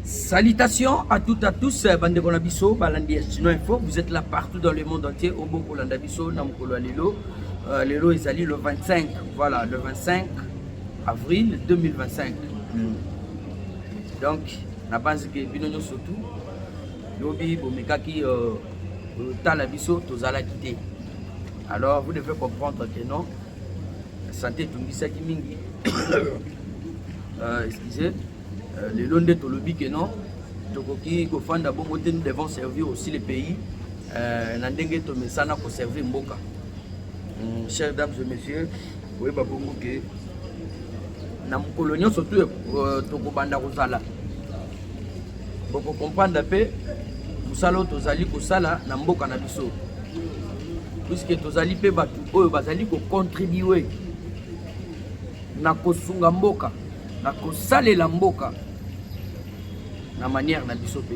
Salutations à toutes et à tous, Bande Konabiso, Balandi Sinon Info. Vous êtes là partout dans le monde entier. Au Boko Landabiso, Namkolo Lelo. Lelo est allé le 25, voilà, le 25 avril 2025. Donc, la base que Binonyo surtout, Yobi, Bomekaki, Talabiso, Tozala quitté. Alors, vous devez comprendre que non, santé Tumbisa Kimingi, excusez. Les lois de Tolobi que non, Tokoki, Kofanda Bongote, nous devons servir aussi les pays. Nandenge Tomesana pour servir Mboka. Chers dames et messieurs, oui, Babongo que dans mon colonial surtout Tokobanda Rosala. Pour comprendre la paix, Moussalo Tozali Kosala, Namboka Nabiso. Puisque Tozali Pe Batu, Bazali ko contribuer na Kosunga Mboka, na Kosale la Mboka. Na manière na biso pe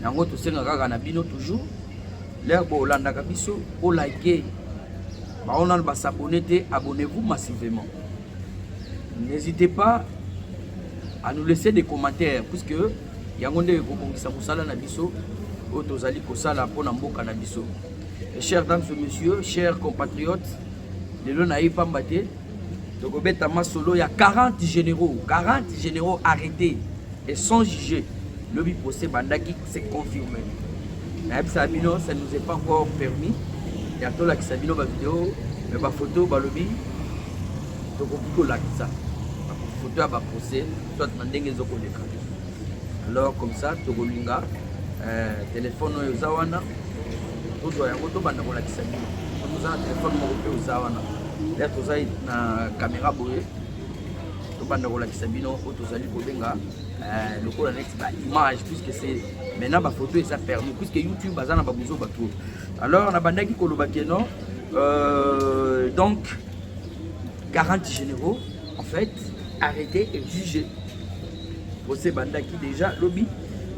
nango to senga kaka na bino toujours l'air bo landa ka biso o liker ba on ba s'abonner te abonnez-vous massivement, n'hésitez pas à nous laisser des commentaires puisque yango nde ko bongisa musala na biso o tozali ko sala pona mboka na biso. Et chers dames et messieurs, chers compatriotes, lelo na ipamba te to ko beta masolo ya 40 généraux arrêtés et sans juger. Le procès Bandaki s'est confirmé. Ça ne nous est pas encore permis. Il y a tout là qui s'est mis dans la vidéo, mais la photo, le lobby, donc on peut la ça. La photo à procès, soit dans des gens qui alors comme ça, Togolinga, téléphone au Zawana, tout doit y avoir tout bande la qui s'est mis. Nous avons un téléphone au Zawana. Là, tout ça na caméra boye. Tout bande la qui s'est mis au Tozali Kobenga. Le coup image puisque c'est maintenant ma photo et ça permis puisque YouTube bazana ba buzo bato. Alors on a bandaki kolobaki non donc 40 généraux en fait arrêtés et jugés. Procès bandaki déjà lobby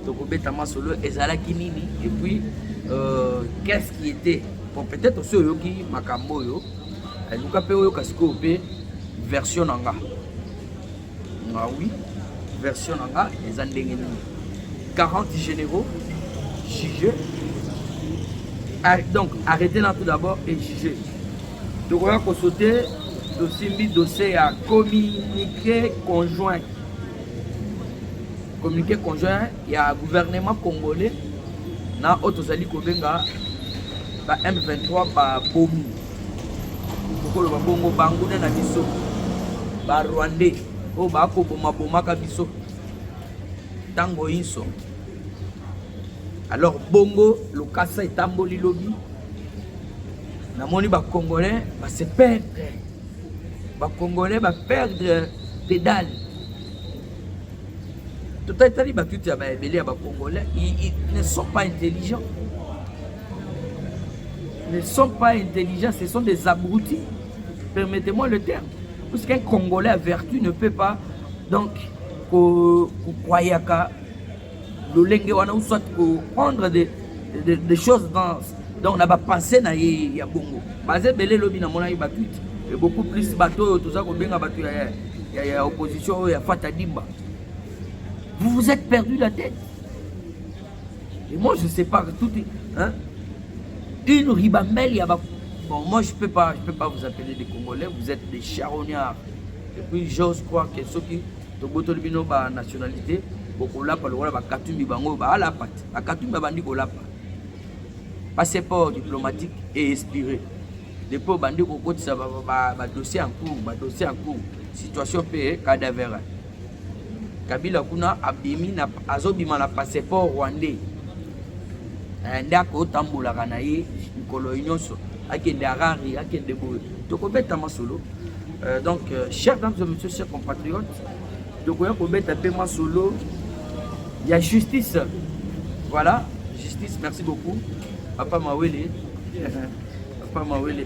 donc obetama solo ezalaki nini et puis qu'est-ce qui était bon peut-être aussi yoki makambo yo luka pe yo kasiko pe version nanga. Ah oui. Version nanga les andengeni 40 généraux jugés donc arrêtez là tout d'abord et jugés. Donc on va sauter dossier à communiqué conjoint il y a gouvernement congolais na otozali kobenga ba M23 ba bomi kokolo ba bongo bangu na biso ba rwandais o ba ko boma ka biso tango inso. Alors bongo le kasa etamboli lobi na moni ba congolais ba se perdre, ba congolais ba perdre pédale tout à l'heure ba tout ya ba ebele ba congolais ils ne sont pas intelligents, ce sont des abrutis, permettez-moi le terme. Parce qu'un Congolais à vertu ne peut pas donc croire que le wana ou soit prendre des choses dans on n'a pas pensé na ya bongo. Basé belé lobi na mona ibatu et beaucoup plus bateau tout ça ko benga batu ya opposition ya Fata Dimba. Vous vous êtes perdu la tête. Et moi je sais pas tout hein une ribambelle ya ba. Bon, moi je peux pas vous appeler des Congolais, vous êtes des charognards. Et puis j'ose croire que ceux qui ont une nationalité, beaucoup là par le roi Katumbi Bango, la patte, la Katumbi Bandi Kolapa. Passeport diplomatique et inspiré. Depuis Bandi Koko, ça va dossier en cours, situation payée, cadavre. Kabila Kuna Abimi Azobima la passeport rwandais. Ndako Tambola Kanaye, Nikolo Inyonso. Donc, chers dames et messieurs, chers compatriotes, il y a justice. Voilà, justice, merci beaucoup. Papa Mawele,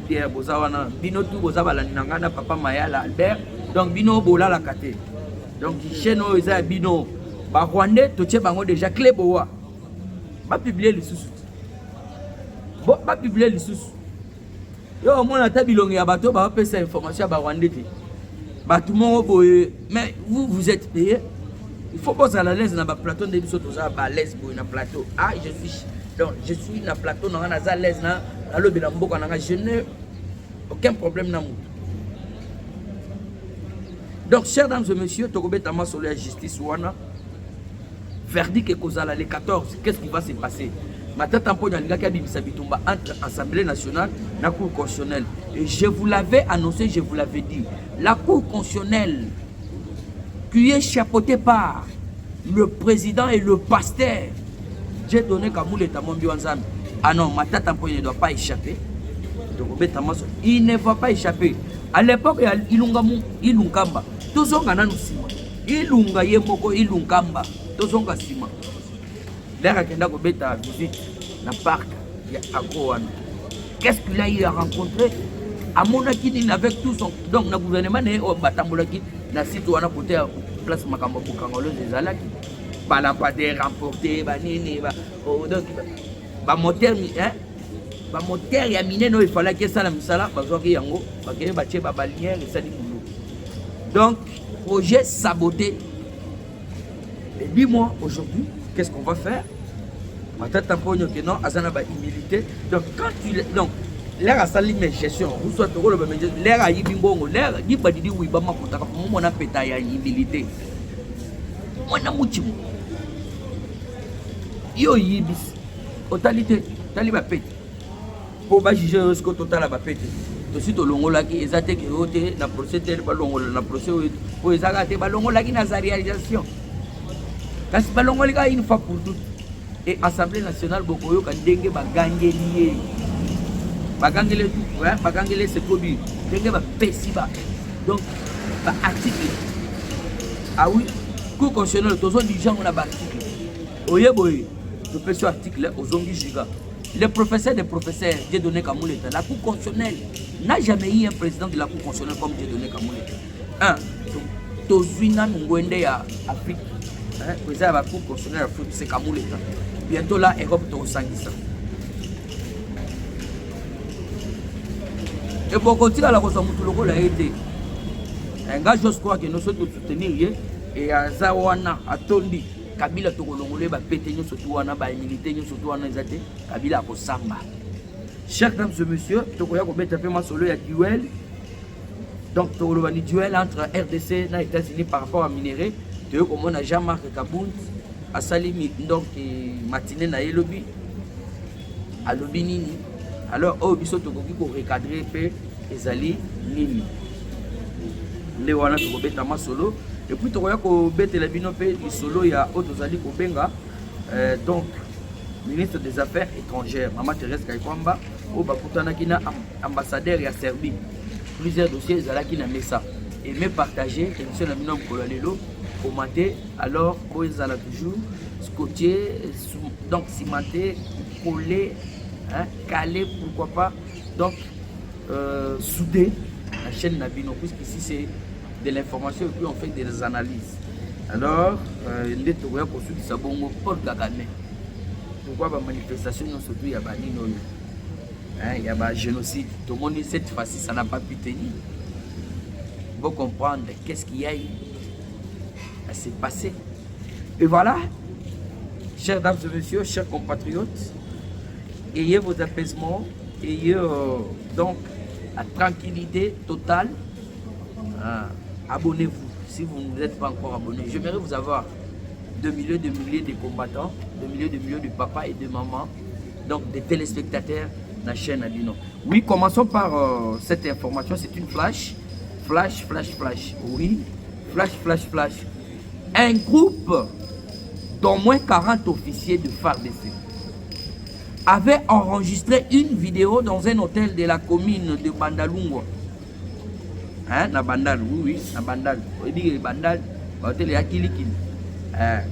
Pierre Bozawana, Bino tout Bozabala Nangana, Papa Mayala, Albert, donc Bino Bola la Kate. Donc, Cheno Eza Bino, Rwandais, Toche Bango déjà, Clé Boa. Va publier les sous. Va publier les sous. Yo mon atabilongi ya bato ba pesa information ba Rwandais. Ba tout monde mais vous êtes payé il faut pas à l'aise dans le plateau de biso toza ba l'aise pour un plateau. Ah, je suis dans plateau dans à l'aise na lobi na mboka na je n'ai aucun problème na mutu. Donc chers dames et messieurs, tokobeta ma solo ya justice wana verdict que kozala les 14, qu'est-ce qui va se passer? Matata mpo nyalingaki abimisa bitumba entre Assemblée nationale et la Cour constitutionnelle. Et je vous l'avais annoncé, je vous l'avais dit. La Cour constitutionnelle, qui est chapeautée par le président et le pasteur, j'ai donné Kamoul et Tamombi Wanzam. Ah non, Matata mpo ne doit pas échapper. Il ne va pas échapper. À l'époque, il y a Ilungamba. Tous sont en Sima. Ilunga Yemoko, Ilungamba. Tous sont en Sima. L'air à Kenda Kobeta visite dans le parc de Agoan. Qu'est-ce qu'il a eu à rencontrer? À Monakini avec tout son. Donc, le gouvernement est au Batambolaki, la citoyenne côté place Makambo Bukangolo des Alaki. Balapade remporté, Banini, moteur, moteur, il y a miné, il fallait que ça, la misala, Yango, balinière et ça dit boulot. Donc, projet saboté. Et dis-moi, aujourd'hui, qu'est-ce qu'on va faire? Humilité. Donc, quand tu. Donc, l'air a sali mes gestions. Vous soit l'air a yibingo, l'air dit pas dit oui, bama kotaka, mon appétit à humilité. Mon amouti. Yo yibis. Totalité, taliba pète. Pour pas juger ce que total a pète. De suite au longo là qui est attaqué na procédure pas longo na procédure pour les arrêter ba longo là qui na réalisation. Kasi ba longo là une fois pour toutes. Et Assemblée nationale bokoyo ka ndenge ba gangelier. Ba gangele tout, hein, ba gangele c'est kobi. Ndenge ba pesiba. Donc ba article. Ah oui, Cour constitutionnelle tozo dirigeant on a ba article. Oyeboy, le petit article aux ongi giga. Le professeur des professeurs, Dieudonné Kamouleta, la Cour constitutionnelle n'a jamais eu un président de la Cour constitutionnelle comme Dieudonné Kamouleta. Un, Tozuina Ngwende à Afrique, président de la Cour constitutionnelle d'Afrique, c'est Kamouleta. Bientôt là, Europe est au Sanguissa. Et pour continuer à la Rosamoutouloko, l'a été. Un gars, je crois que nous sommes soutenir et à Zawana, à Tondi. Kabila tokolongole ba pété nyoso tuwana ba milité nyoso tuwana ezate Kabila ko samba. Chers dames et messieurs, tokoya ko beta pe ma solo ya duel. Donc tokolo ni duel entre RDC et États-Unis par rapport à minerai. De comme on a Jean-Marc Kabound a salimi donc matinée na yelobi a lobi nini. Alors oh biso tokoki ko recadrer pe ezali nini. Le wana toko beta ma solo. Et puis, tu vois que la binopé du solo, il y a Otozali Kobenga, donc ministre des Affaires étrangères, Maman Thérèse Kaikwamba, au Bakutanakina, ambassadeur et à Serbie. Plusieurs dossiers, Zalaki n'a mis ça. Et me partager, et monsieur Laminom Kolalelo, commenter, alors, ils allaient toujours scotcher, donc cimenté, coller, hein, caler, pourquoi pas, donc souder la chaîne Nabino, puisqu'ici c'est de l'information et puis on fait des analyses. Alors, il est pour ceux qui savent Paul Kagame. Pourquoi la manifestation, surtout, il y a il y a un génocide. Tout le monde dit cette fois-ci, ça n'a pas pu tenir. Il faut comprendre qu'est-ce qu'il y a eu. Ça s'est passé. Et voilà, chers dames et messieurs, chers compatriotes, ayez vos apaisements, ayez donc la tranquillité totale. Abonnez-vous si vous n'êtes pas encore abonné. J'aimerais vous avoir de milliers de combattants, de milliers de papas et de mamans, donc des téléspectateurs de la chaîne Adino. Oui, commençons par cette information. C'est une flash. Oui, flash. Un groupe d'au moins 40 officiers de FARDC avait enregistré une vidéo dans un hôtel de la commune de Bandalungwa. Hein, na Bandal, oui, na Bandal. On dit Bandal, hôtel ya Kilikili.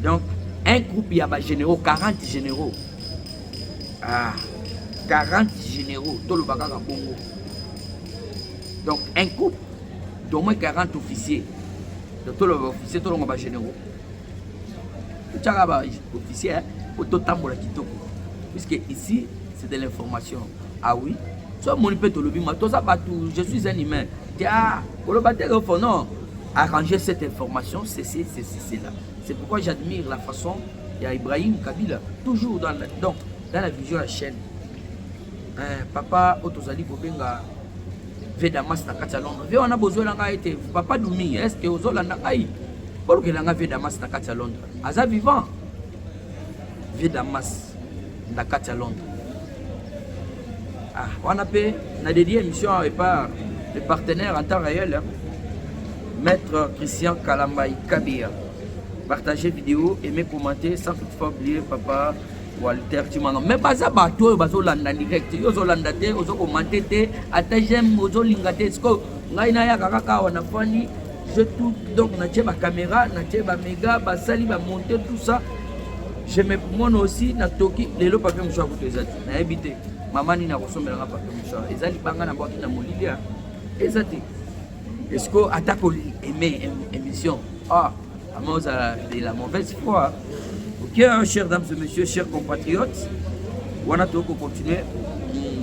Donc, un groupe, il y a des généraux, 40 généraux. 40 généraux, tout le bagage à Congo. Donc, un groupe d'au moins 40 officiers. Donc, tout le officier, tout le monde généraux. Tout le monde officier, pour tout le temps, puisque ici, c'est de l'information. Ah oui, soit mon peut te le dire, je suis un humain. Non, arranger cette information, c'est là. C'est pourquoi j'admire la façon, il y a Ibrahim Kabila, toujours dans la vision de la chaîne. Papa Otozali Kobenga Vedamas na kati ya Londres. On a besoin de été Papa Doumi, est-ce que vous avez dit pour que l'anga Vedamas na kati ya Londres? Aza vivant. Vedamas na kati ya Londres. On a fait une émission avec le partenaire en temps réel, hein? Maître Christian Kalambaï Kabia. Partagez vidéo, aimez, commentez, sans toutefois oublier Papa Walter Timanga. Mais pas ça, bateau, bateau landa direct. Yo zo landa te, ozo commenter te, attagem, ozo lingate. Sko, ngai na ya kaka wana fani. Je tout donc na tche ba caméra, na tche ba méga, ba sali, ba monter tout ça. Je me mon aussi na toki, lelo papier mouchoir pour les autres. Na habité. Maman ni na ressemble à papier mouchoir. Ezali banga na boîte na molilia. Ezati. Est-ce que attaque aimer émission? Ah, à moi de la mauvaise foi. Ok, chers dames et messieurs, chers compatriotes, on a tout continuer.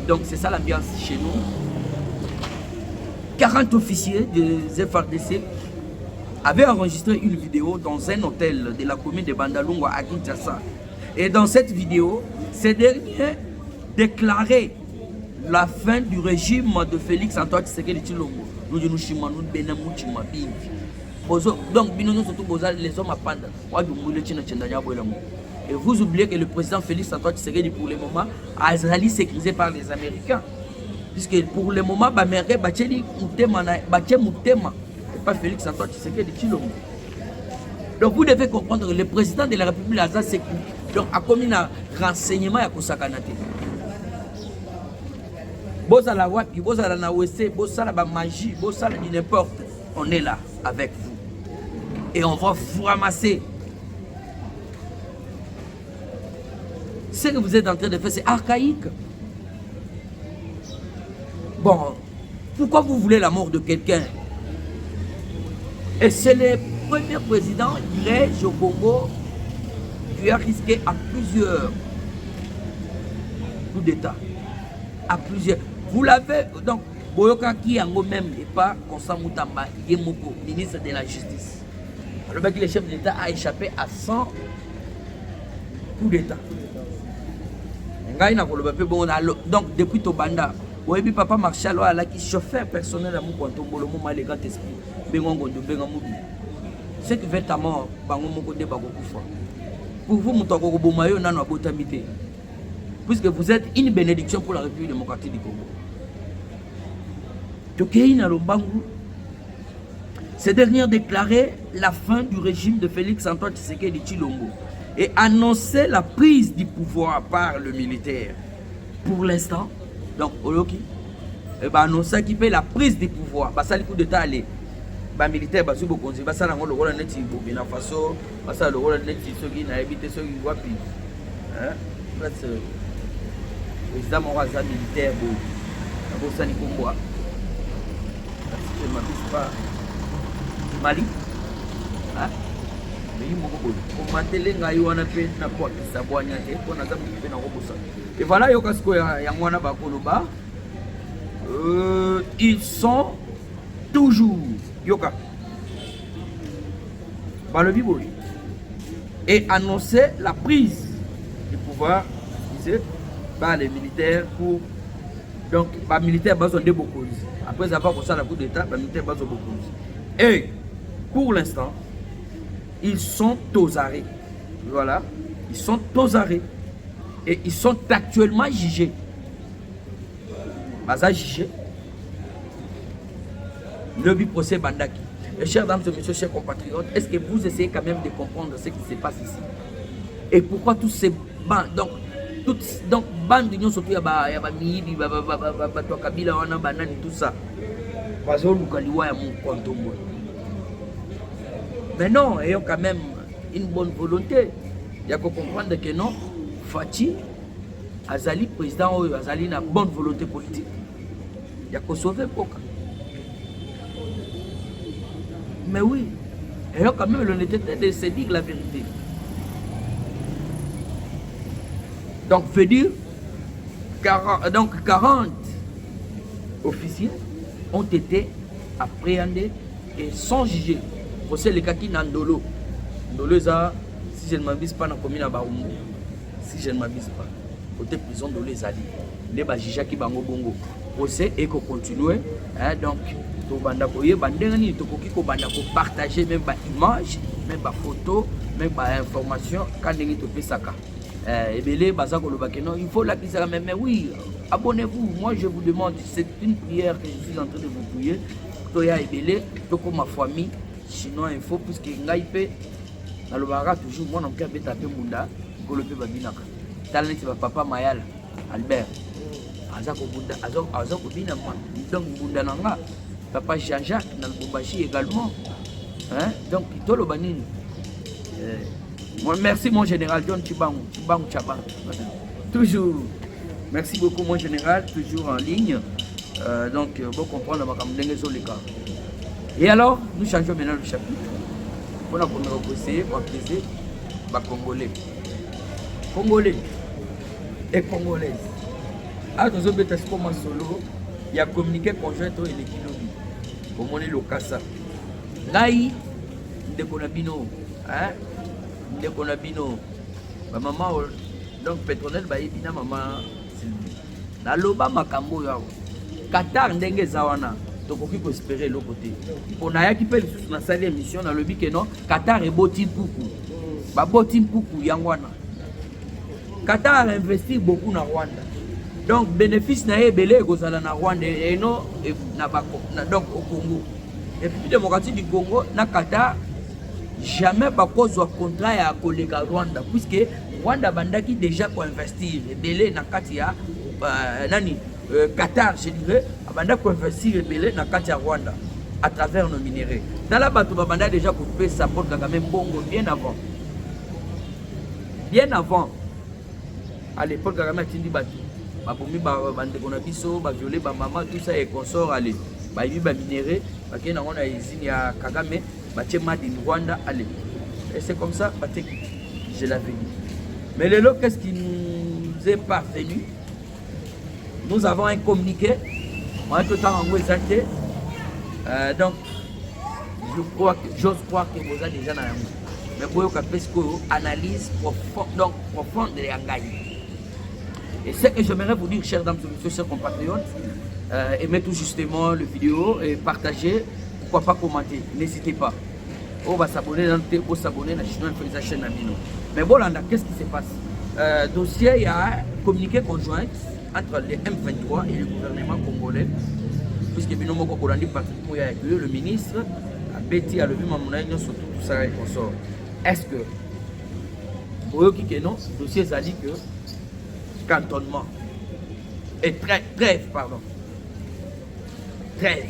Donc c'est ça l'ambiance chez nous. 40 officiers des FRDC avaient enregistré une vidéo dans un hôtel de la commune de Bandalungwa à Kinshasa. Et dans cette vidéo, ces derniers déclaraient la fin du régime de Félix Antoine Tshisekedi Tshilombo. Nous nous chimons, nous bénamos, donc, les hommes à panda. Et vous oubliez que le président Félix Antoine Tshisekedi, pour le moment, a Israël sécurisé par les Américains. Puisque pour le moment, Bameré, Bacheli, Moutema, et pas Félix Antoine Tshisekedi Tshilombo. Donc, vous devez comprendre que le président de la République a sécurisé. Donc, a commis un renseignement à Kosakanate. Bozala wapi, bozala na wese, bozala ba magie, bozala n'importe. On est là avec vous. Et on va vous ramasser. Ce que vous êtes en train de faire, c'est archaïque. Bon, pourquoi vous voulez la mort de quelqu'un? Et c'est le premier président grec au Congo qui a risqué à plusieurs coups d'État. À plusieurs. Vous l'avez, donc, Boyoka qui en même et pas Constant Moutamba, Yemoko, ministre de la Justice. Le mec, le chef de l'État a échappé à 100 coups d'État. Donc, depuis Tobanda, oui, papa Marshall a qui chauffeur personnel à mon compte, le moment les grands esprits, ce qui fait ta mort, pour vous, puisque vous êtes une bénédiction pour la République démocratique du Congo. Ces derniers déclaraient la fin du régime de Félix Antoine Tshisekedi Tshilombo et annonçaient la prise du pouvoir par le militaire. Pour l'instant, donc Oloki, annonçait qu'il fait la prise du pouvoir. Ça, le coup d'État allé. Les militaires, ils sont beaucoup de choses. Ils sont beaucoup de choses. Ils sont beaucoup de choses. Président Moraza militaire, Mali, et voilà, ils sont toujours et annoncer la prise du pouvoir par les militaires pour donc les militaires besoin de beaucoup après avoir fait la coup d'état les militaires besoin de beaucoup et pour l'instant ils sont aux arrêts, voilà, ils sont aux arrêts et ils sont actuellement jugés. Baza jugé le procès Bandaki. Et chers dames et messieurs, chers compatriotes, est-ce que vous essayez quand même de comprendre ce qui se passe ici et pourquoi tous ces bandes donc bande d'union surtout ya ba miibi ba kabila wana banani tout ça bazo lukaliwa ya mukontombo. Mais non, ayons quand même une bonne volonté. Il y a qu'à comprendre que non, Fati Azali président Azali na bonne volonté politique. Il y a qu'à sauver Poka. Mais oui, ayons quand même l'honnêteté de se dire la vérité. Donc, veut dire 40 officiers ont été appréhendés et sans juger. Procès les kaki Nandolo. Ndolo ça, si je ne m'abuse pas, dans la commune à Baoumou. Si je ne m'abuse pas. Côté prison de les alliés. Les bajija qui bango bongo. Procès et qu'on continue. Donc, to banda koye bandengani to koki ko banda ko partager même pas image, même pas photo, même pas information quand ngi to pesaka. Et belé baza ko lobake non, il faut la qui ça mais oui, abonnez-vous. Moi je vous demande, c'est une prière que je suis en train de vous prier. To ya ebelé, to ko ma famille, sinon il faut puisque ngai pe na lobaka toujours moi non peut beta pe munda ko le pe babinaka. Talent c'est papa Mayala Albert. Azako bunda azako bina donc bunda nanga. Papa Jean-Jacques dans le Bombachi également. Hein? Donc, Tolo Banine. Merci mon général John Chibang Chabang. Toujours. Merci beaucoup mon général, toujours en ligne. Donc, vous comprenez ma Et alors, nous changeons maintenant le chapitre. On a comme reposer, pour plaisir, Congolais. Congolais et Congolaises. Ah, nous avons été comme solo. Il y a communiqué conjoint et l'équilibre. Comme on est le Kassa. Naï, Ndekonabino. Hein? Ndekonabino. Ma maman, donc pétronnel, baïbina maman Sylvie. Na loba makambo yao. Qatar ndenge zawana. Donc on peut espérer l'autre côté. On a qui peut les na salle émission dans le but que non. Qatar est boti poukou. Ba boti poukou yangwana. Qatar a investi beaucoup na Rwanda. Donc, bénéfice na ebele gozala na Rwanda et non donc au Congo. Et puis démocratie du Congo na Qatar jamais pas cause contrat ya kolega Rwanda puisque Rwanda bandaki déjà pour investir ebele na katia nani Qatar je dirais banda pour investir ebele na katia Rwanda à travers nos minéraux. Dans la bateau banda déjà pour payer sa porte Kagame Bongo bien avant. Bien avant. À l'époque Kagame tindi bateau. Bapomi bande qu'on a biso, ba violer ba maman tout ça et consort aller. Ba yibi ba minéré, ba kena on a usine ya Kagame, ba tchema di Rwanda aller. Et c'est comme ça ba je l'avais dit. Mais le lot qu'est-ce qui nous est parvenu? Nous avons un communiqué. On a tout le temps en exacté. Donc j'ose croire que vous avez déjà dans la main. Mais pour que analyse profonde de l'engagement. Et ce que j'aimerais vous dire, chers dames et messieurs, chers compatriotes, aimez tout justement le vidéo et partagez, pourquoi pas commenter, n'hésitez pas. On va s'abonner dans le pour s'abonner à la chaîne Amino. Mais bon, qu'est-ce qui se passe? Dossier, il y a un communiqué conjoint entre les M23 et le gouvernement congolais, puisque Binomo Kokolandi Patrick Mouya a accueilli le ministre, Betty a levé Mamouna, surtout tout ça et consort. Est-ce que, pour eux qui est non, le dossier a dit que cantonnement et trêve, pardon. Trêve.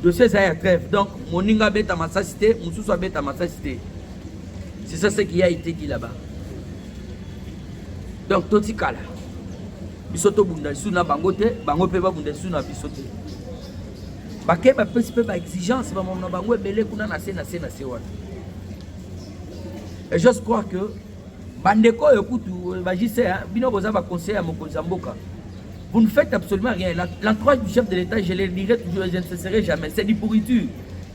Dossier ça est trêve. Donc, Moninga beta massa cité, Moussoussa beta massa cité. C'est ça ce qui a été dit là-bas. Donc, Totikala. Bisoto Bundasu na bangote, bangope ba Bundasu na bisote. Baké ba peut ba exigence ba mon bango belé kuna na sewa. Et je crois que Bandeko écoute, bino boza ba conseiller à Mokonzi Mboka. Vous ne faites absolument rien. L'entourage du chef de l'État, je le dirai toujours, je ne cesserai jamais. C'est du pourriture.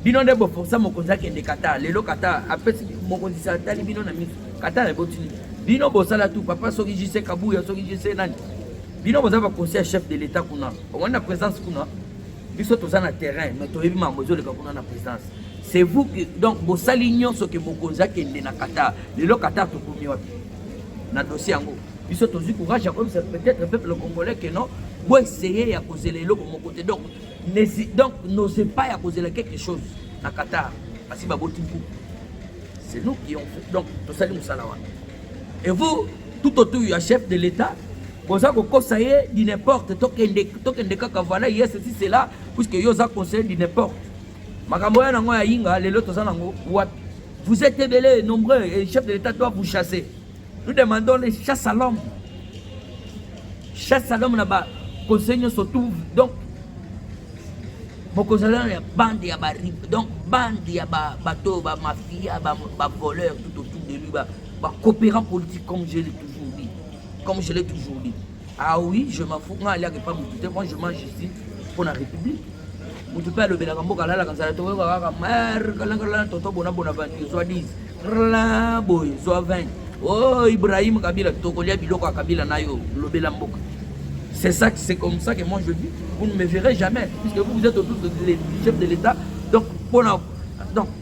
Bino ne bo força Mokonzi qui est de Qatar. Les Qatar après Mokonzi Satali bino na mi Qatar est botini. Bino boza la tout papa soki jise Kabouya soki jise nani. Bino boza ba conseiller chef de l'État kuna. On a présence kuna. Biso toza na terrain, mais to yebi mambozo le kuna na présence. C'est vous qui donc vos salignon ce que Mokonzi qui est na Qatar. Les Qatar to komi wapi. Na dossier yango biso tozi courage comme c'est peut-être le peuple congolais que non pour essayer à causer les lots de mon côté donc n'osez pas à causer quelque chose na Qatar parce que baboti c'est nous qui ont fait donc tout ça nous salawa et vous tout autour du chef de l'État vous avez conseillé du n'importe token de kaka voilà hier ceci c'est là puisque vous avez conseillé du n'importe makambo ya nango ya yinga les lots nango vous êtes belé nombreux et le chef de l'État doit vous chasser. Nous demandons les chasses à l'homme. Chasse à l'homme là-bas. Conseil surtout. Donc, mon conseil il y a bande, il y a donc bande, il y a bateau, mafia, voleur tout autour de lui, coopérant politique comme je l'ai toujours dit. Comme je l'ai toujours dit. Ah oui, je m'en fous. Moi, je mange ici pour la République. mutu pe alobelaka mboka alala kanzala tokoyoka kaka mer kalangala toto bona bona 20 soit 10 la boy soit 20 oh Ibrahim Kabila tokolia biloko ya Kabila nayo lobela mboka. C'est comme ça que moi je vis. Vous ne me verrez jamais puisque vous êtes autour du chef de l'État. Donc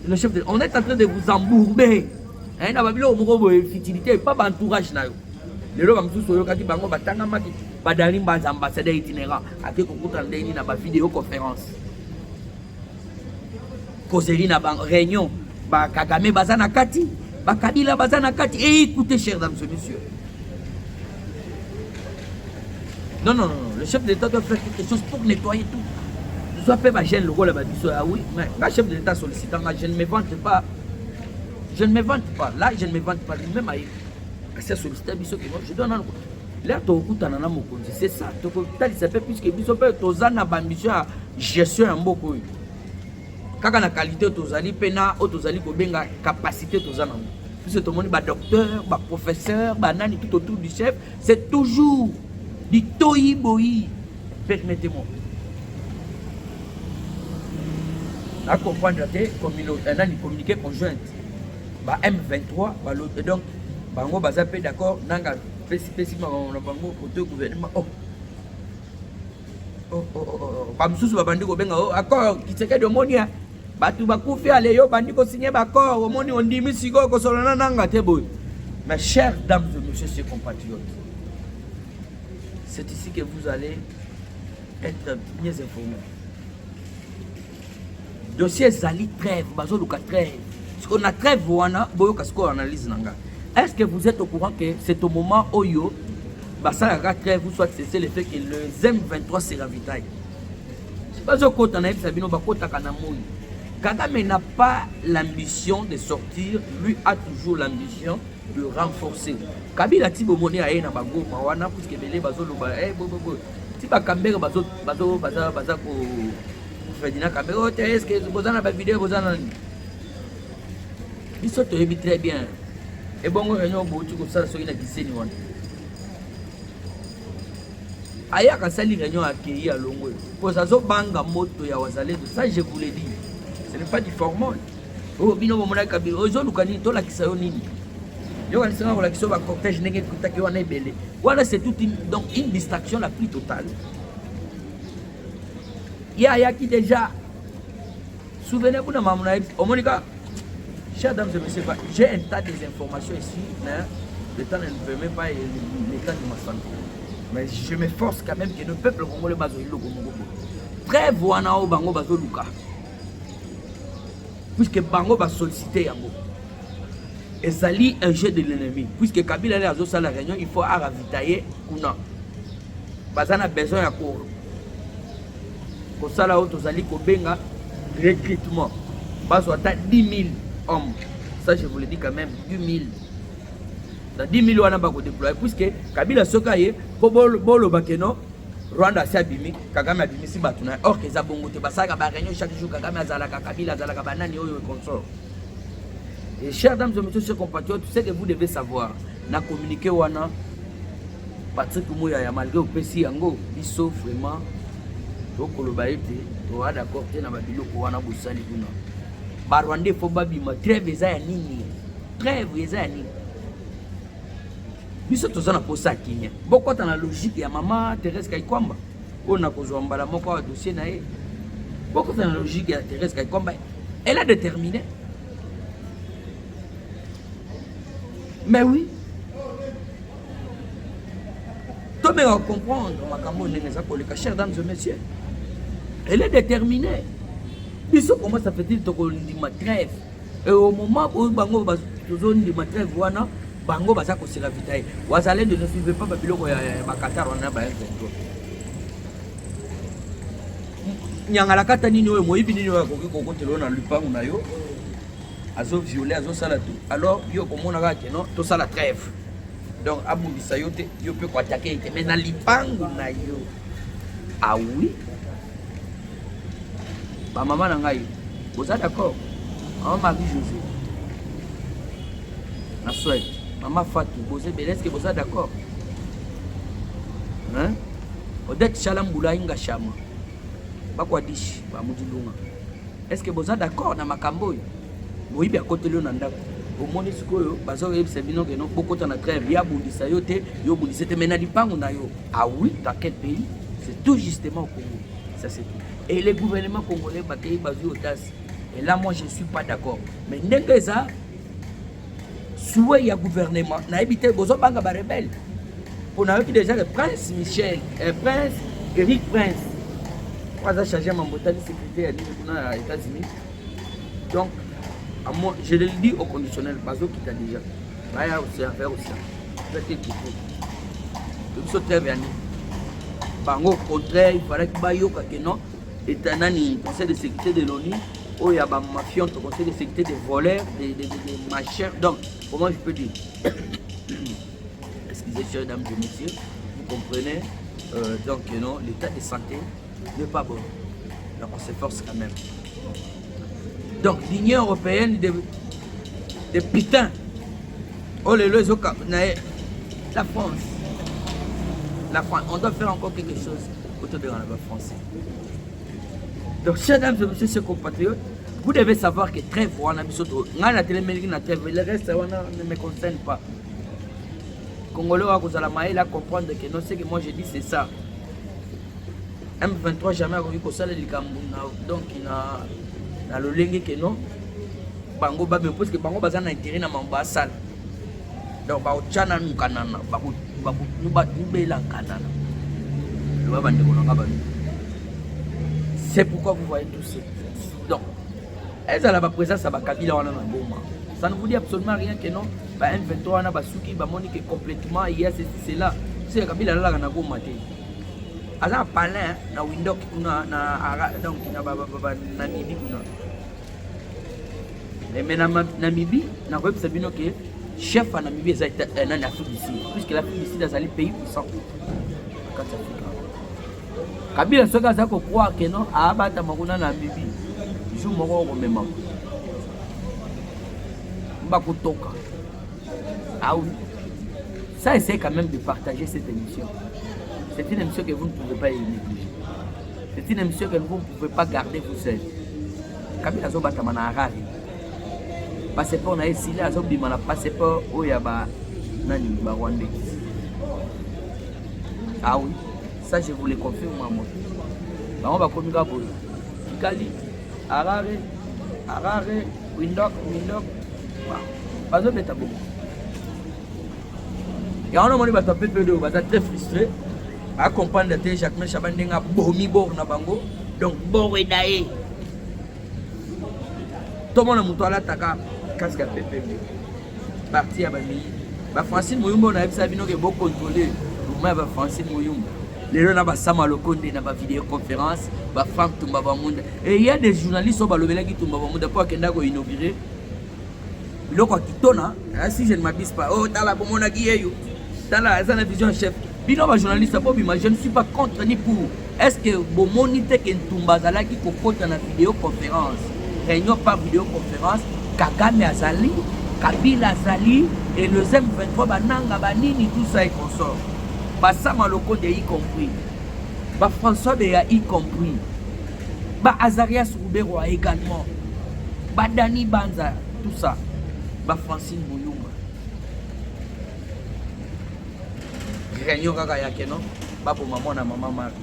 le chef de on est en train de vous embourber. Hein na babilo moko futilité pas entourage nayo. Lelo bamsusu oyokaki bango batanga maki badali mbanza ambassadeur itinérant ake kokuta ndeni na ba vidéo conférence. Causerie na ban réunion ba Kagame bazana kati ba Kabila bazana kati et écoutez chers dames et messieurs. Non, le chef de l'État doit faire quelque chose pour nettoyer tout. Je dois faire ma gêne, le rôle là-bas. Ah oui, mais le chef de l'État sollicitant, je ne me vante pas. Je ne me vante pas. Là, je ne me vante pas. Même à ces sollicitants, je donne un coup. Là, tu as c'est ça. Tu as puisque tu as une ambition à gestion en beaucoup. Quand la qualité, tu as une capacité, tu as puisque tout le monde est docteur, professeur, tout autour du chef, c'est toujours du toyi-boyi. Permettez-moi. À comprendre que une communiqué conjointe. M23, donc, bango bazapé d'accord, nanga spécifiquement na bango côté gouvernement. Bamsusu babandi ko benga accord kiteke de monia. Batu bakufi ale yo bandi ko signer accord, omoni ondimi siko ko solana nanga te boy. Mes chers dames et messieurs chers compatriotes. C'est ici que vous allez être bien informés. Dossier Zali trêve, bazo luka trêve. Parce qu'on a trêve wana, boyo kasko analyse nanga. Est-ce que vous êtes au courant que c'est au moment où yo ça la trêve vous soit cessé le fait que le M23 se ravitaille. C'est pas au côté na Sabino bakota kana moyi. Kagame n'a pas l'ambition de sortir, lui a toujours l'ambition de renforcer. Kabila tibo moni aye na bango wana puisque belé bazo loba bo ti ba kambere bazo ko Ferdinand Kambere est-ce que bozana ba vidéo bozana ils sont très bien. Et bon, réunion beaucoup comme ça sur une dizaine de aya kasali réunion accueilli à Longwe. Pour ça zo banga moto ya wazalendo, ça je vous l'ai dit. Ce n'est pas du formol. Oh bino mona kabilo, ozo lukani to la kisayo nini. Yo kan sanga la kiso ba cortège nenge kutaki wana ebele. Voilà c'est toute une distraction la plus totale. Ya qui déjà souvenez-vous de Mamouna Omonika. Chers dames et messieurs, j'ai un tas d'informations ici, mais le temps ne me permet pas l'état de ma santé. Mais je m'efforce quand même que le peuple congolais bazo ilo Congo. Très voana au bango bazo luka. Puisque bango va solliciter yango. Et ça lit un jeu de l'ennemi. Puisque Kabila est à zo la réunion, il faut ravitailler kuna. Bazana besoin ya ko. Ko sala auto zali ko benga recrutement. Bazo ata 10 000 hommes. Ça, je vous le dis quand même, 10 000. Dans 10 000, on a pas déployé. Puisque Kabila Sokaye, Bolo Bakeno, Rwanda Sabimi, Kagame Abimi Sibatuna. Or, que Zabongo Tebasaka, Baragno, chaque jour, Kagame Azalaka, Kabila Azalaka, Banani, Oyo consort. Et chers dames et messieurs, chers compatriotes, tout ce que vous devez savoir, na communiqué wana, Patrick Mouya, malgré au PC Yango, Bisso, vraiment, donc le baïté, tu as d'accord, tu as Babilo, Kouana Boussali, Buna. Barwande faut babima trêve eza ya nini trêve eza ya nini biso tozana posa kinya bokota na logique ya mama Thérèse Kaikwamba ona kozwa mbala moko wa dossier na ye bokota na logique ya Thérèse Kaikwamba elle a déterminé mais oui tout le monde va comprendre makambo ndenge koleka chers dames et messieurs elle est déterminée. Biso comment ça fait-il toko ndima trêve et au moment où bango bazo ndima trêve wana bango baza ko se ravitailler wazalendo ne suivez pas babiloko ya Qatar wana ba M23 nyangala kata nini oyo moyibi nini oyo koki kokotelo na lupango na yo azo violer azo sala tout alors yo komona ka ke non to sala trêve donc abundisa yo te yo pe ko attaquer mais na lipango na yo ah oui. Maman Nangaï, vous êtes d'accord? Maman Marie-José, la souhaite. Maman Fatou, vous êtes vous êtes d'accord? Hein? Odette Chalam Boulaïnga Chama. bakwa dish ba mudilunga. Est-ce que vous êtes d'accord dans ma camboy? Oui, bien côté le nanda. Au monde sikoyo bazo yebisa bino que non beaucoup en très bien bundisa yo te yo bundisa te mena dipango na yo. Ah oui, dans quel pays? C'est tout justement au Congo. Ça c'est tout. Et les gouvernements congolais bakay bazu otas. Et là moi je suis pas d'accord. Mais ndengeza souhait ya gouvernement na ebité bozo banga ba rebelle. On a eu déjà le prince Michel, le prince Eric Prince. Moi, j'ai changé mon bouteille de sécurité aux États-Unis. Donc, je le dis au conditionnel, parce qu'il t'a déjà. Il y a aussi à faire aussi. C'est ce qu'il faut. Tout ça très bien. Au contraire, il fallait qu'il y ait non. Et le conseil de sécurité de l'ONU, où il y a des mafieux, le conseil de sécurité des voleurs, des machins. Donc, comment je peux dire? Excusez, chers dames et messieurs, vous comprenez, donc non, l'état de santé n'est pas bon. Donc on s'efforce quand même. Donc l'Union européenne de putain. Oh les la France. La France, on doit faire encore quelque chose autour de la français. Donc chers dames et messieurs, chers compatriotes, vous devez savoir que trêve, on a mis sur la télé, le reste ne me concerne pas. Congolais vous allez comprendre que non, ce que moi je dis c'est ça. M23 jamais eu que ça donc il a le lingue que non. Bango ba me pose que bango bazana intérêt na mambasal. Donc ba ochana nu kanana ba nu ba nubela kanana. Le ba bande konanga ba. C'est pourquoi vous voyez tout ça. Donc elles ont la présence à Kabila wana na Goma. Ça ne vous dit absolument rien que non. Bah M23 na basuki ba monique complètement il y a ceci c'est là. C'est Kabila là na Goma té. Aza palin na window kuna na donc na Namibie kuna. Mais Namibie na web sabino que chef à Namibie est en Afrique du Sud puisque l'Afrique du Sud est un pays puissant. Kabila soka za ko croire que non abata makuna na Namibie. Jour moko ko mema. Bakutoka. Ah oui. Ça essaie quand même de partager cette émission. C'est une émission que vous ne pouvez pas négliger. C'est une émission que vous ne pouvez pas garder vous seul. Kabila zo bata mana Harare. Passeport na esili azo bima na passeport oyaba nani ba Rwandais. Ah oui. Ça je vous le confirme moi. Ba ba komika boyo. Kali Harare Windhoek bazo beta beaucoup. Et on a demandé à PPD, va être très frustré. À comprendre que Jacques Chabandenga bomi bor na bango. Donc bor edae. Tout le monde a monté la taka casque à PPD. Parti à Bami. Ba Francine Moyumba on a vu que bon contrôler. Moi ba Francine Moyumba. Les gens na sama lokonde na ba vidéoconférence, ba Franck Tumbaba Munda. Et il y a des journalistes au balobela qui Tumbaba Munda pour kenda ko inaugurer. Biloko kitona, si je ne m'abuse pas. Oh tala bomona kiyeyo. Tala za na vision chef. Bino ba journaliste po bima, je ne suis pas contre ni pour. Est-ce que bomoni te ke Tumbazala qui kokota na vidéoconférence. Réunion par vidéoconférence, Kagame azali, Kabila azali et le M23 bananga banini tout ça et consort. Basama Lokonde y compris, Ba François Beya y compris, Ba Azarias Roubero également, Ba Dani Banza, tout ça, Ba Francine Mouyumba. Réunion Kaka Yakeno, Ba pour maman na maman Marie.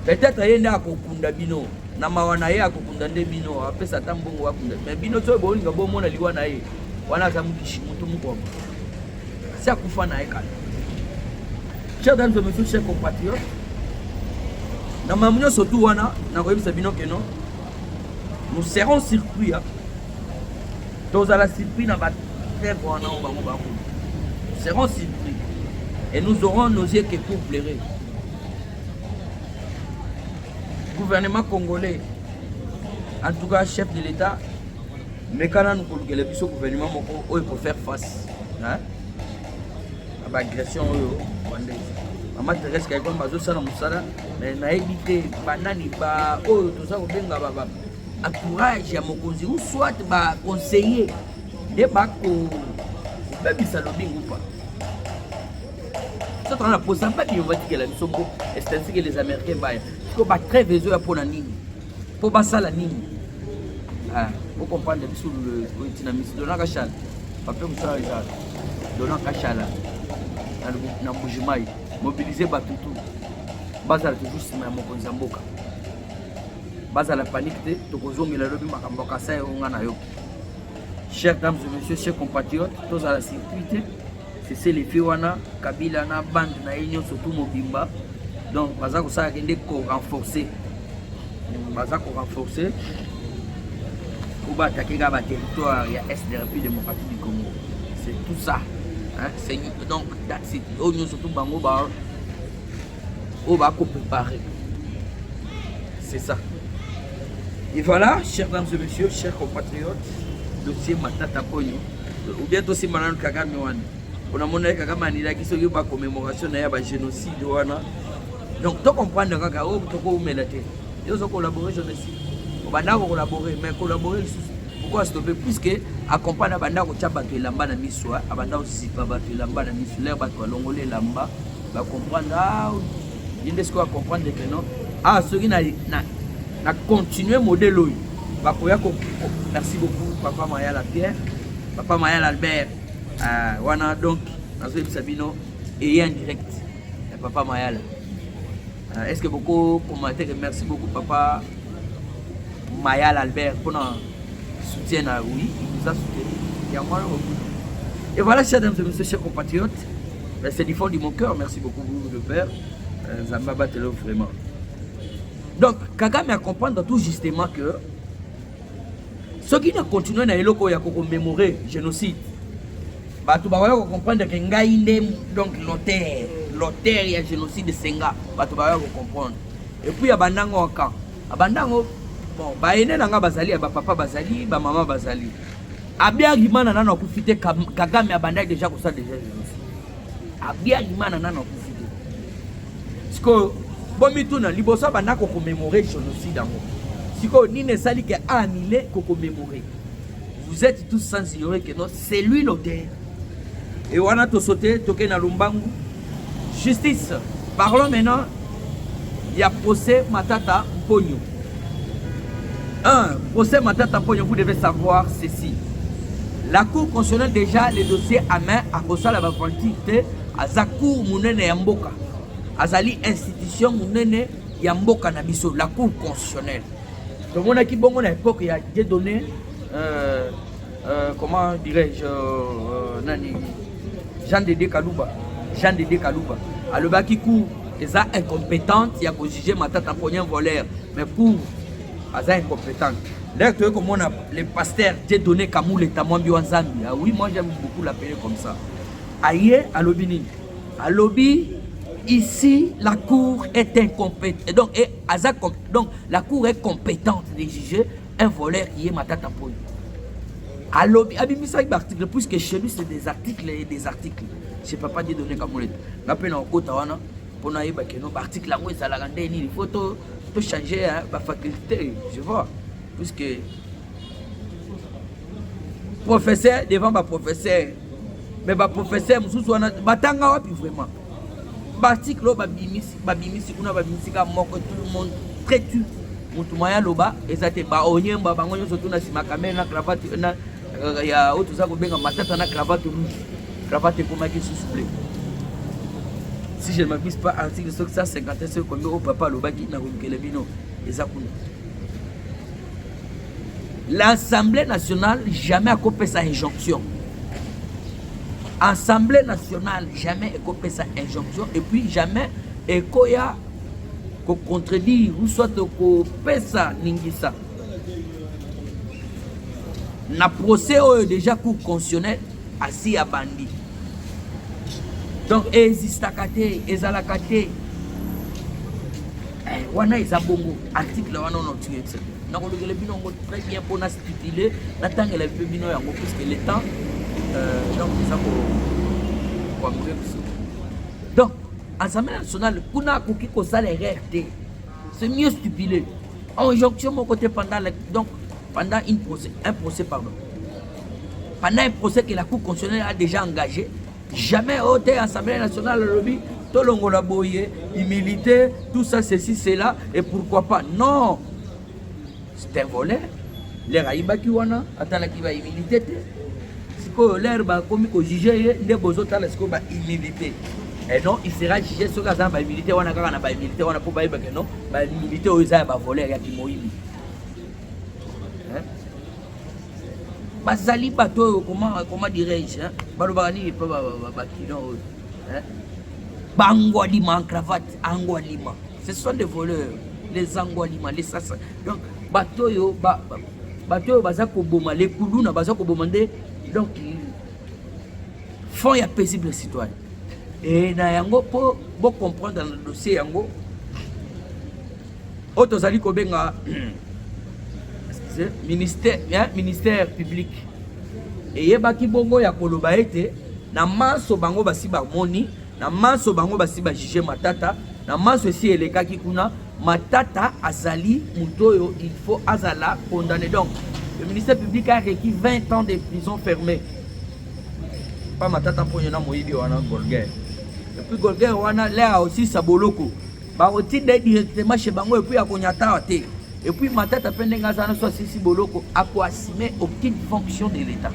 Peut-être yenda akokunda bino, na mawana ye akokunda nde bino, apesa tambongo wakunda. Mais bino so bo linga bo mona liwa na ye, wana kamukishi mutu mukoma. Si akufa na ye kala. Chers dames et messieurs, chers compatriotes, surtout, nous serons surpris. Nous serons surpris. Et nous aurons nos yeux que pour pleurer. Gouvernement congolais, en tout cas chef de l'État, mais quand nous avons le gouvernement pour faire face à l'agression rwandaise. Maman Thérèse Kaïkon bazo sala musala mais na évité banani ba oh tout ça obenga baba entourage ya mokonzi ou soit ba conseiller de ba ko baby salobingo pas. Ça on a posé pas bien on va dire que la mission est ainsi que les Américains ba que ba très besoin pour la nini. Pour basa la nini. Ah, vous comprenez sur le dynamisme donnant cachal. Papa vous ça ça. Donnant cachal. Na Mbujimai, mobiliser batutu. Basa toujours sima mokonza mboka. Basa la panique te tokozongela lobi makambo kasa nga na yo. Chers dames et messieurs, chers compatriotes, tous à la sécurité, c'est les filles wana Kabila na bande na union surtout mobimba. Donc baza ko ça kende ko renforcer. Baza ko renforcer. Pour attaquer la territoire il y a est de la République démocratique du Congo. C'est tout ça. Hein? C'est donc c'est union surtout bango ba on va préparer. C'est ça. Et voilà, chers dames et messieurs, chers compatriotes, dossier Matata Ponyo. Ou bien dossier Manan Kagame Wan. On a montré Kagame Anila qui sont pas commémoration de génocide wana. Donc, tu comprends que tu peux mélanger. Ils ont collaboré génocide. On va collaborer, mais collaborer pourquoi stopper puisque accompagner la banda ko tchaba to lamba na miswa, abanda aussi pas ba to lamba na miswa, l'air ba to longolé lamba, va comprendre ah, il est ce qu'on va comprendre que non. Ah, ce qui na continuer modèle là. Merci beaucoup papa Mayala Pierre, papa Mayala Albert. Wana donc nazo Sabino et en direct. Papa Mayala. Est-ce que beaucoup commentaires merci beaucoup papa Mayala Albert pour notre soutien oui, il nous a soutenu. Et voilà, chers dames et messieurs, chers compatriotes, c'est du fond de mon cœur, merci beaucoup vous le père. Zamba Batelo vraiment. Donc, Kagame a comprendre tout justement que ceux qui ont continué à commémorer le génocide, tu vas comprendre que donc l'auteur il y a génocide de Senga, tu vas comprendre. Et puis il y a Bandango en camp. Bandango, bon, il y a Bazali, papa Bazali, maman Bazali. Abia Rimana n'a pas profité Kagame a bandé déjà comme ça déjà génocide. Abia Rimana n'a pas profité. Parce que bon mituna libosa bana ko commémorer génocide en si ko ni ne sali que annulé ko commémorer. Vous êtes tous sans ignorer que non, c'est lui l'auteur. Et wana to sauter toke na Lumbangu. Justice. Parlons maintenant. Il y a procès Matata Ponyo. Procès Matata Ponyo, vous devez savoir ceci. La Cour constitutionnelle déjà les dossiers à main à cause de la quantité à Zakour Mounene Yamboka. Azali institution Mounene Yamboka Nabiso, la Cour constitutionnelle. Donc on a qui bon à l'époque il y a des données comment dirais-je Jean-Dédé Kalouba. Jean-Dédé Kalouba. À le baki cour les a incompétentes, il y a qu'au juger Matata Ponyo voleur, mais pour Aza incompétente. Là, comme on a les pasteurs, j'ai donné Kamou les Tamouambi Wanzambi. Ah oui, moi j'aime beaucoup l'appeler comme ça. Aïe, à Lobini. À Lobby, ici, la cour est incompétente. Donc, la cour est compétente de juger un voleur qui est Matata Ponyo. À Lobby, Abimisa avec l'article, puisque chez lui, c'est des articles et des articles. Je ne peux pas dire donner Kamou les Tamouambi. Pour nous, l'article, il faut tout changer la faculté, je vois. Puisque professeur devant ma professeur, mais ma professeur, je suis batanga vraiment. L'article, babimisi, tout le monde traite. Mutumaya loba, et ça te ba onyemba, bangonyo surtout na simakame na cravate, il y a autre ça qu'on benga matata na cravate rouge, cravate pour ma qui souffle. Si je ne m'abuse pas, article 151, c'est comme au papa loba qui n'a pas le bino, et ça pour l'Assemblée nationale jamais a coupé sa injonction. L'Assemblée nationale jamais a coupé sa injonction et puis jamais a contredire ou soit coupé sa ningisa. Na procès déjà cour constitutionnel assis à bandit. Donc existe à côté, ezalakate. Wana ezabongo article wana on tue etc. Donc on le bino très bien pour nous stipuler l'attendre le bino yango puisque le temps donc ça pour mourir. Donc Assemblée nationale kuna koki ko sala RRT. C'est mieux stipulé. Injonction mon côté pendant un procès pardon. Pendant un procès que la Cour constitutionnelle a déjà engagé, jamais au Assemblée nationale le lobby tolongo la boye, humilité, tout ça, ceci, cela, et pourquoi pas? Non, c'est un voleur. L'air aïba qui wana, attends la qui va humilité. C'est que l'air va comme qu'on juge, les beaux autres, est-ce qu'on va humilité? Et non, il sera jugé sur la humilité, on a pas humilité, on a pas que non, humilité aux airs, voleur, il y a qui moïbi. Bazali bateau, comment dirais-je, balobani pas bakino, bangwalima en cravate, angwalima. Ce sont des voleurs, les angwalima, les sassa. Donc bateau bazako boma, les koulouna bazako bomandé, donc ils font ya paisible citoyen. Et na yango pour comprendre dans le dossier yango, otozali kobenga ministère public et yebaki bongo ya koloba ete na maso bango basi bamoni na maso bango basi ba juger Matata na maso si elekaki kuna Matata azali mutoyo il faut azala condamné. Donc le ministère public a requis 20 ans de prison fermée. Pas Matata pour yona moyibi wana Golguer. Et puis Golguer wana là aussi saboloko ba otinde directement chez bango et puis akonyata te. Et puis Matata Pendengazana soit ici boloko a pour assumer aucune fonction de l'État.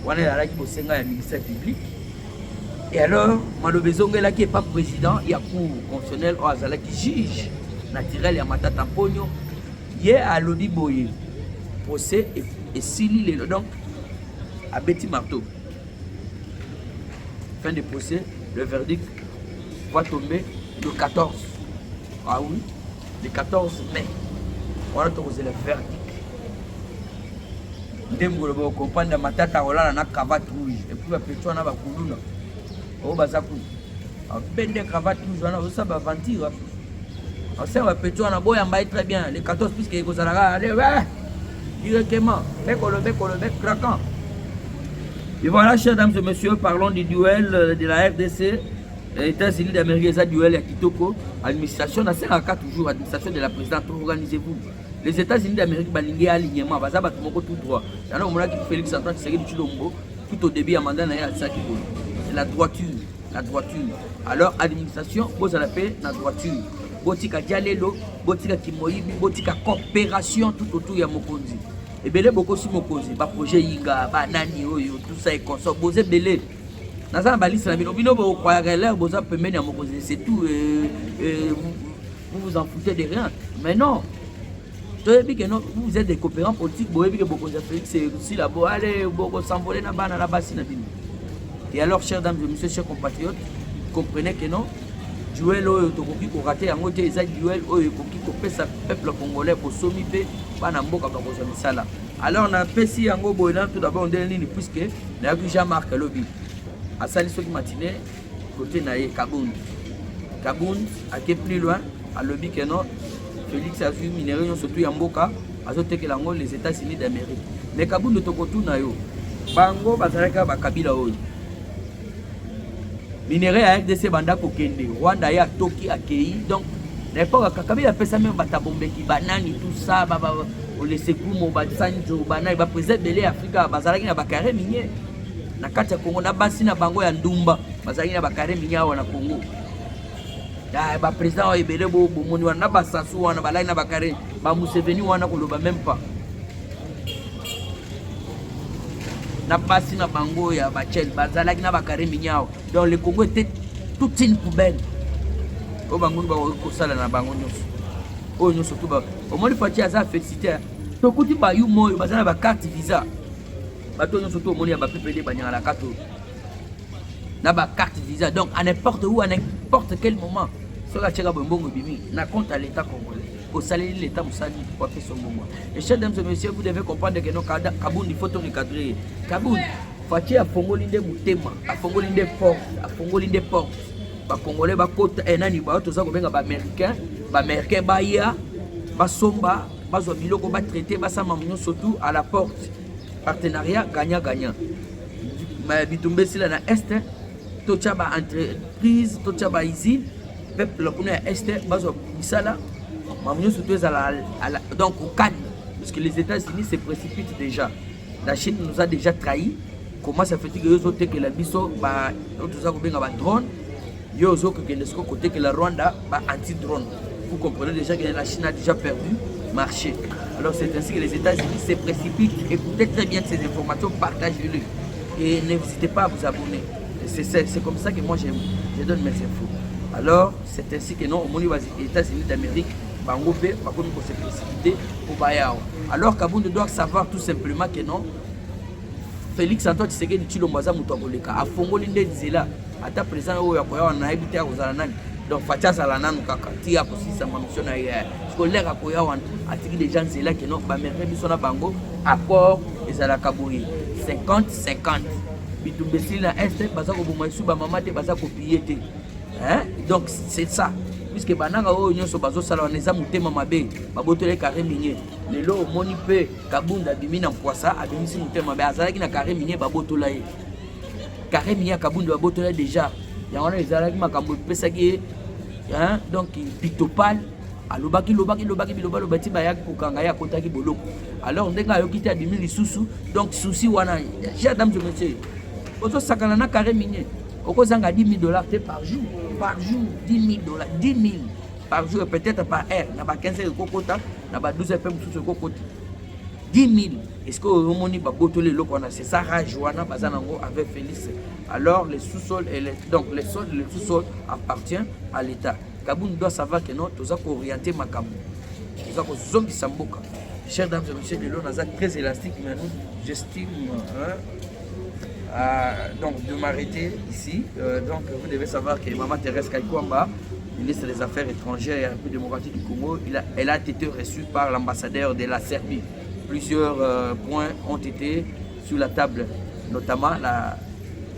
On est là qui possède un ministère public. Et alors, Malobezongue là qui n'est pas président, il y a cour constitutionnel au Azala qui juge naturel et Matata Pogno. Il y a à Lodi Boye procès et Sili les donc à Betty Marteau. Fin de procès, le verdict va tomber le 14. Ah oui. Le 14 mai, on a posé le verdict. Ndembo comprendre Matata olala na cravate rouge et puis Pétua na ba kuluna. O bazaku. A bende cravate rouge wana ça va ventir. On sait va Pétua na boya mbaye très bien le 14 puisque il kozalaka allez ouais. Directement, bec craquant. Et voilà, chers dames et messieurs, parlons du duel de la RDC. Les États-Unis d'Amérique, ça duel à Kitoko, administration, dans cas toujours, administration de la présidente, organisez-vous. Les États-Unis d'Amérique, balingé alignement, baza batumoko tout droit. Il y en a un qui Félix Antoine Tshisekedi Tshilombo, tout au début, à mandat, c'est la droiture, la droiture. Alors, administration, vous allez paix, la droiture. Botika Dialelo, Botika Kimoyibi, Botika coopération tout autour de Mokonzi. Et belé beaucoup si Mokonzi, ba projet Yinga, ba nani, tout ça est consort, bosé belé. C'est tout, vous vous en foutez de rien. Mais non, vous êtes des coopérants politiques, c'est aussi là-bas, allez, vous s'envoler là-bas. Et alors, chers dames et messieurs, chers compatriotes, comprenez que non, duel tokoki ko raté yango te eza duel oyo ekoki kopesa peuple congolais pour somipe bana mboka ba kozwa misala. Alors on a pesi yango boyna tout d'abord ndeli nini puisque na yaki Jean-Marc Lobi à sali soki matinée côté na ye Kabound a été plus loin à Lobi que non Félix a vu minerai surtout ya mboka azotekela ngo les États-Unis d'Amérique. Mais Kabound tokotu na yo bango bazalaka ba kabila oyo minerai à RDC banda kokende Rwanda ya Toki akei donc n'importe Kabila a fait ça même batabombeki banani tout ça baba on laisse kumo batsanjo banai ba président de l'Afrique bazalaki na bakare minier na kati ya Congo na basi na bango ya ndumba bazalaki na bakare minier wana Congo ya ba président wa ebele bo bomoni wana ba sasu wana balai na bakare ba Museveni wana koloba même pas na basi na bango ya bachel bazalaki na bakare minyao donc le Congo était toute une poubelle o bango ba ko sala na bango nyonso o nyonso to ba o moni pati aza félicité to kuti ba yu moyo bazana ba carte visa ba to nyonso to moni ya ba PPD banyanga la carte na ba carte visa donc à n'importe où à n'importe quel moment sur la tcheka bongo bimi na compte à l'état congolais au salaire l'état musali pour faire son moment. Et chers dames et messieurs, vous devez comprendre que nos Kabound il faut tout recadrer. Kabound Fati a Fongolinde Mutema, a Fongolinde Porte, a Fongolinde Porte. Ba Congolais ba côte enani ba tout ça ko benga ba américain ba ya ba somba ba zo biloko ba traiter ba sama munyo surtout à la porte. Partenariat gagnant. Ma bitumbe sila na est to ba entreprise, to ba usine, peuple ko na est ba zo bisala. Donc au Cannes, parce que les États-Unis se précipitent déjà. La Chine nous a déjà trahis. Comment ça fait que les autres que la biso, tout ça, drone, yo zo que côté que la Rwanda anti-drone. Vous comprenez déjà que la Chine a déjà perdu marché. Alors c'est ainsi que les États-Unis se précipitent. Écoutez très bien ces informations, partagez-les et n'hésitez pas à vous abonner. C'est comme ça que moi je donne mes infos. Alors c'est ainsi que non, les États-Unis d'Amérique bango pe bakomi ko se précipiter pour bayao. Alors Kabound doit savoir tout simplement que non, Félix Antoine Tshisekedi Tshilombo muto akoleka afongoli nde nzela ata président oyo akoya na ebite ya kozala nani. Donc Fatia Salananu kaka tia kosisa ma mission na ye scolaire akoya wan atiki des gens nzela que non ba merveille biso na bango accord ezala kabouri 50-50 bitumbesili na est baza ko boma isu ba mama te baza ko piller te. Hein? Donc c'est ça. Puisque bananga oyo nyonso bazosala wana eza motema mabe babotole carré minier lelo omoni mpe Kabound abimi na Mpwasa abimisi motema mabe azalaki na carré minier babotola ye carré minier ya Kabound babotola ye déjà yango wana ezalaki makambo epesaki ye donc pitopal alobaki biloba ti bayaki kokanga ye akotaki boloko alors ndenge ayoki te abimi lisusu donc souci wana chers dames et messieurs ozosakana na carré minier okozanga $10,000 par jour. Par jour, $10,000, 10 000 par jour, peut-être par heure. N'a pas 15 heures de cocota, n'a pas 12 heures de cocota. 10 000. Est-ce que vous avez c'est ça, Rajoana, Bazanango avec Félix. Alors, les sous-sols et donc les sols et les sous-sols appartiennent à l'État. Kabound doit savoir que non, tout ça pour orienter ma Kabound. Tout ça pour zombie Samboka. Chers dames et messieurs, le long très élastique, mais nous, j'estime. Donc de m'arrêter ici. Donc vous devez savoir que Maman Thérèse Kaikwamba, ministre des Affaires étrangères et République démocratique du Congo, elle a été reçue par l'ambassadeur de la Serbie. Plusieurs points ont été sur la table, notamment la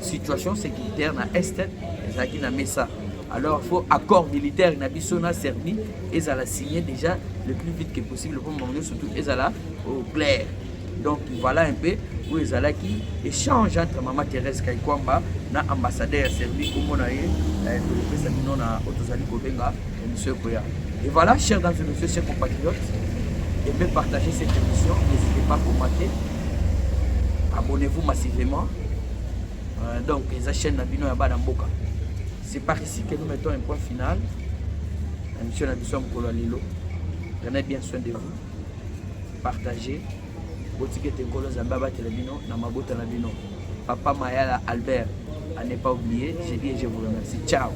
situation sécuritaire dans l'Est et dans Messa. Alors il faut accord militaire dans la Serbie et ça l'a signé déjà le plus vite que possible pour le surtout et ça au clair. Donc voilà un peu où ils allaient qui échange entre Maman Thérèse Kaikwamba et l'ambassadeur Serbie comme on a eu et voilà, chers dames et messieurs, chers compatriotes, aimez partager cette émission, n'hésitez pas à commenter, abonnez-vous massivement. Donc les chaînes Nabino Yaba Namboka. C'est par ici que nous mettons un point final. Monsieur Nabisson Mkolo Lilo, prenez bien soin de vous, partagez. Papa Mayala Albert, à ne pas oublier, j'ai dit et je vous remercie. Ciao.